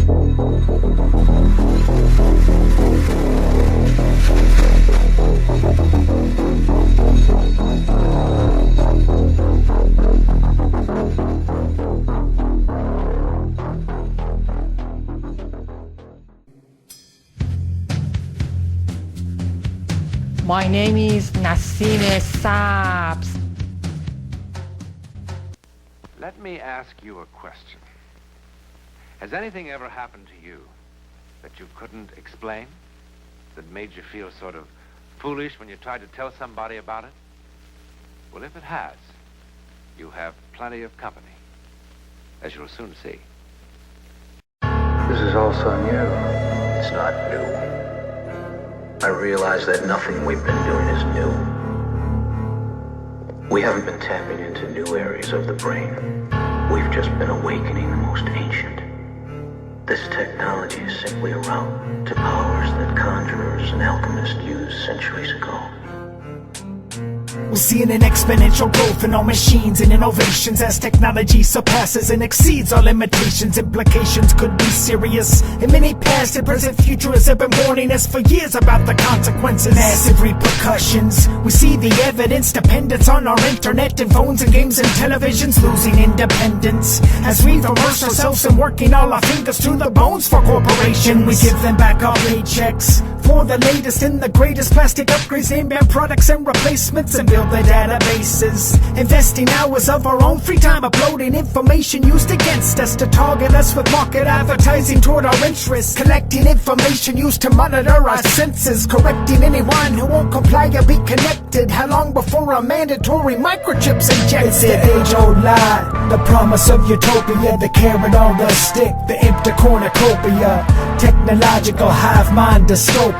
My name is Nassim Saabs. Let me ask you a question. Has anything ever happened to you that you couldn't explain? That made you feel sort of foolish when you tried to tell somebody about it? Well, if it has, you have plenty of company, as you'll soon see. This is also new. It's not new. I realize that nothing we've been doing is new. We haven't been tapping into new areas of the brain. We've just been awakening the most ancient. This technology is simply a route to powers that conjurers and alchemists used centuries ago. We're seeing an exponential growth in our machines and innovations as technology surpasses and exceeds our limitations. Implications could be serious. In many past and present futurists have been warning us for years about the consequences. Massive repercussions. We see the evidence, dependence on our internet and phones and games and televisions, losing independence. As we immerse ourselves in working all our fingers through the bones for corporations, we give them back our paychecks for the latest and the greatest plastic upgrades, name brand products and replacements, and build their databases. Investing hours of our own free time uploading information used against us to target us with market advertising toward our interests. Collecting information used to monitor our senses, correcting anyone who won't comply or be connected. How long before a mandatory microchips injected? It's the age-old lie, the promise of utopia, the carrot on the stick, the empty cornucopia, technological hive mind dystopia.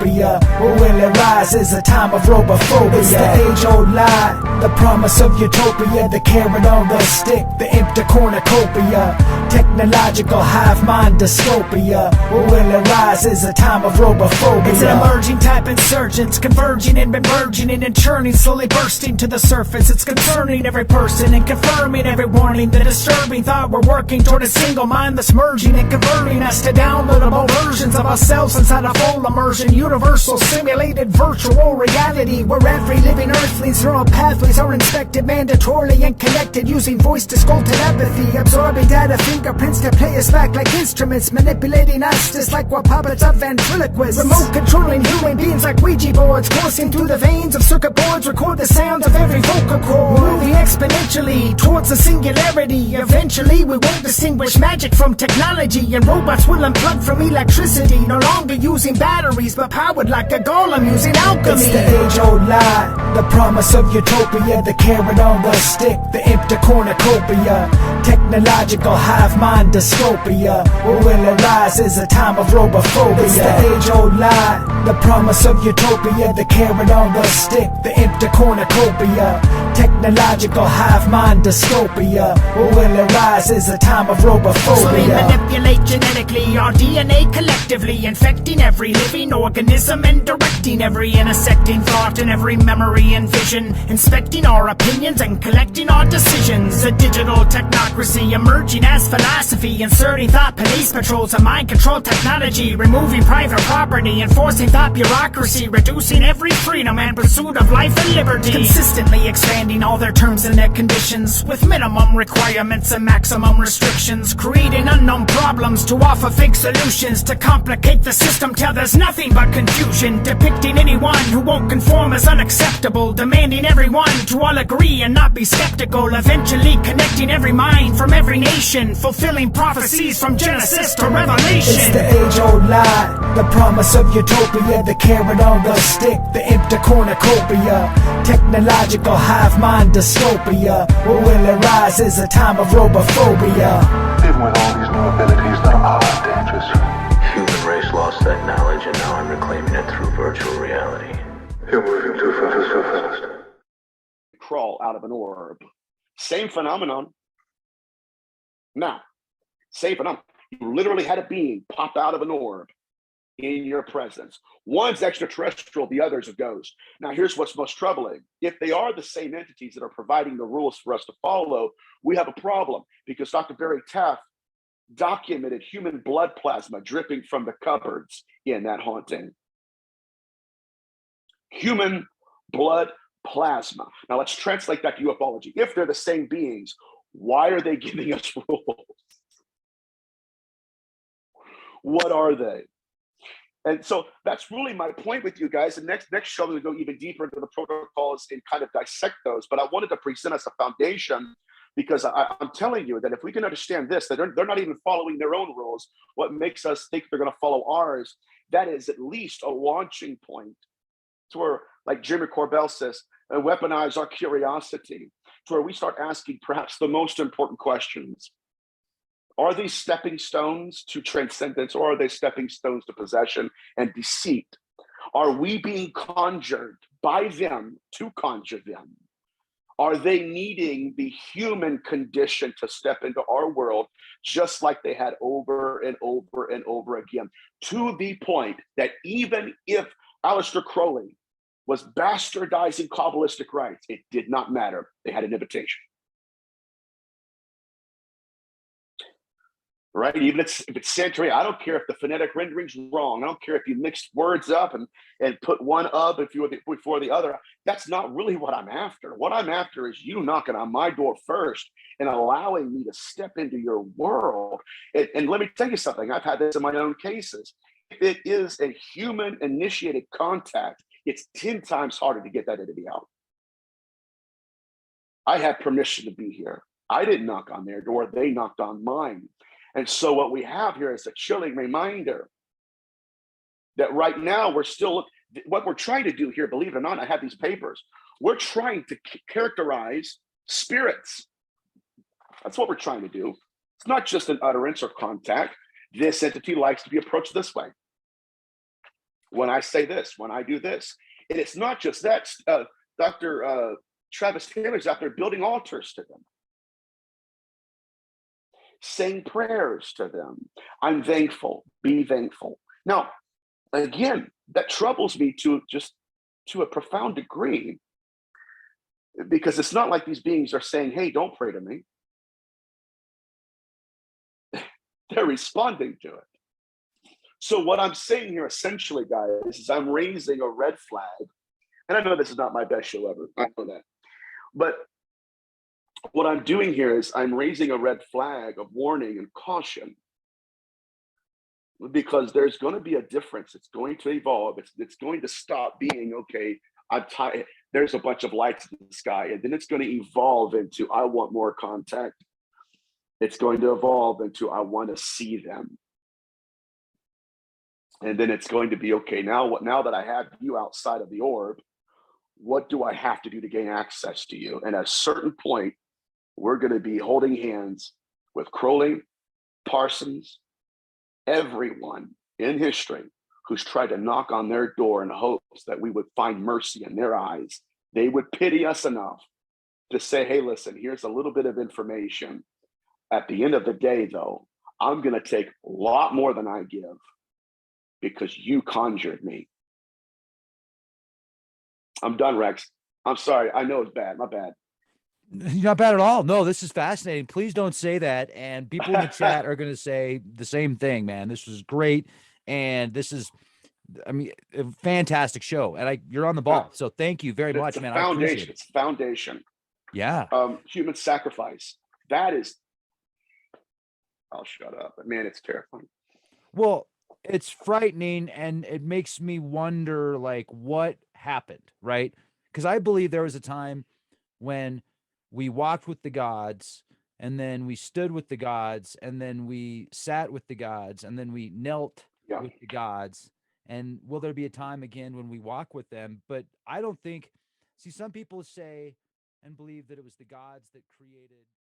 Or will it rise as a time of robophobia? It's the age-old lie, the promise of utopia, the carrot on the stick, the empty cornucopia, technological hive mind dystopia. Or will it rise as a time of robophobia? It's an emerging type insurgence, converging and emerging and churning, slowly bursting to the surface. It's concerning every person and confirming every warning. The disturbing thought we're working toward a single mind that's merging and converting us to downloadable versions of ourselves inside a full immersion, universal simulated virtual reality, where every living earthling's neural pathways are inspected mandatorily and connected using voice to skull telepathy, absorbing data fingerprints to play us back like instruments, manipulating us just like we're puppets of ventriloquists, remote controlling human beings like Ouija boards, coursing through the veins of circuit boards, record the sound of every vocal cord, moving exponentially towards a singularity. Eventually we won't distinguish magic from technology, and robots will unplug from electricity, no longer using batteries but powered like a golem using alchemy. It's the age-old lie, the promise of utopia, the carrot on the stick, the empty cornucopia, technological hive mind dystopia. Or will it rise as a time of robophobia? It's the age-old lie, the promise of utopia, the carrot on the stick, the empty cornucopia, technological hive mind dystopia. Or will it rise as a time of robophobia? So they manipulate genetically our DNA collectively, infecting every living organism and directing every intersecting thought and every memory and vision, inspecting our opinions and collecting our decisions. A digital technocracy emerging as philosophy, inserting thought police patrols and mind control technology, removing private property, enforcing thought bureaucracy, reducing every freedom and pursuit of life and liberty, consistently expanding all their terms and their conditions with minimum requirements and maximum restrictions, creating unknown problems to offer fake solutions to complicate the system till there's nothing but confusion, depicting anyone who won't conform as unacceptable, demanding everyone to all agree and not be skeptical, eventually connecting every mind from every nation, fulfilling prophecies from Genesis to Revelation. It's the age-old lie, the promise of utopia, the carrot on the stick, the empty cornucopia, technological hive mind dystopia. Or will it rise as a time of robophobia? Even with all these new abilities, there are dangers. Human race lost that knowledge, and now I'm reclaiming it through virtual reality. You're moving too fast, so fast. Crawl out of an orb. Same phenomenon. Now, same phenomenon. You literally had a being pop out of an orb in your presence. One's extraterrestrial, the other's a ghost. Now, here's what's most troubling. If they are the same entities that are providing the rules for us to follow, we have a problem, because Dr. Barry Taff documented human blood plasma dripping from the cupboards in that haunting. Human blood plasma. Now let's translate that to ufology. If they're the same beings, why are they giving us rules? What are they? And so that's really my point with you guys. And next show, we'll go even deeper into the protocols and kind of dissect those. But I wanted to present us a foundation, because I'm telling you that if we can understand this, that they're not even following their own rules, what makes us think they're going to follow ours, that is at least a launching point to where, like Jimmy Corbell says, weaponize our curiosity, to where we start asking perhaps the most important questions. Are these stepping stones to transcendence, or are they stepping stones to possession and deceit? Are we being conjured by them to conjure them? Are they needing the human condition to step into our world, just like they had over and over and over again, to the point that even if Aleister Crowley was bastardizing Kabbalistic rites, it did not matter. They had an invitation. Right? Even if it's Santeria, I don't care if the phonetic rendering's wrong. I don't care if you mixed words up and put one up before the other. That's not really what I'm after. What I'm after is you knocking on my door first and allowing me to step into your world. And let me tell you something. I've had this in my own cases. If it is a human-initiated contact, it's 10 times harder to get that entity out. I had permission to be here. I didn't knock on their door. They knocked on mine. And so what we have here is a chilling reminder that right now what we're trying to do here, believe it or not, I have these papers. We're trying to characterize spirits. That's what we're trying to do. It's not just an utterance or contact. This entity likes to be approached this way. When I say this, when I do this. And it's not just that. Dr. Travis Taylor's out there building altars to them, saying prayers to them. I'm thankful, be thankful. Now, again, that troubles me to a profound degree, because it's not like these beings are saying, hey, don't pray to me. They're responding to it. So what I'm saying here essentially, guys, is I'm raising a red flag. And I know this is not my best show ever. I know that. But what I'm doing here is I'm raising a red flag of warning and caution, because there's going to be a difference. It's going to evolve. It's going to stop being, okay, I'm tired. There's a bunch of lights in the sky. And then it's going to evolve into, I want more contact. It's going to evolve into, I want to see them. And then it's going to be, okay, now that I have you outside of the orb, what do I have to do to gain access to you? And at a certain point, we're going to be holding hands with Crowley, Parsons, everyone in history who's tried to knock on their door in hopes that we would find mercy in their eyes. They would pity us enough to say, hey, listen, here's a little bit of information. At the end of the day, though, I'm going to take a lot more than I give because you conjured me. I'm done, Rex. I'm sorry. I know it's bad. My bad. You're not bad at all. No, this is fascinating. Please don't say that. And people in the chat are going to say the same thing, man. This was great. And this is, I mean, a fantastic show. And you're on the ball. So thank you very much, man. I appreciate it. It's foundation. Yeah. Human sacrifice. That is, I'll shut up. But man, it's terrifying. Well, it's frightening, and it makes me wonder, like, what happened, right? Because I believe there was a time when we walked with the gods, and then we stood with the gods, and then we sat with the gods, and then we knelt with the gods. And will there be a time again when we walk with them? But I don't think, see, some people say and believe that it was the gods that created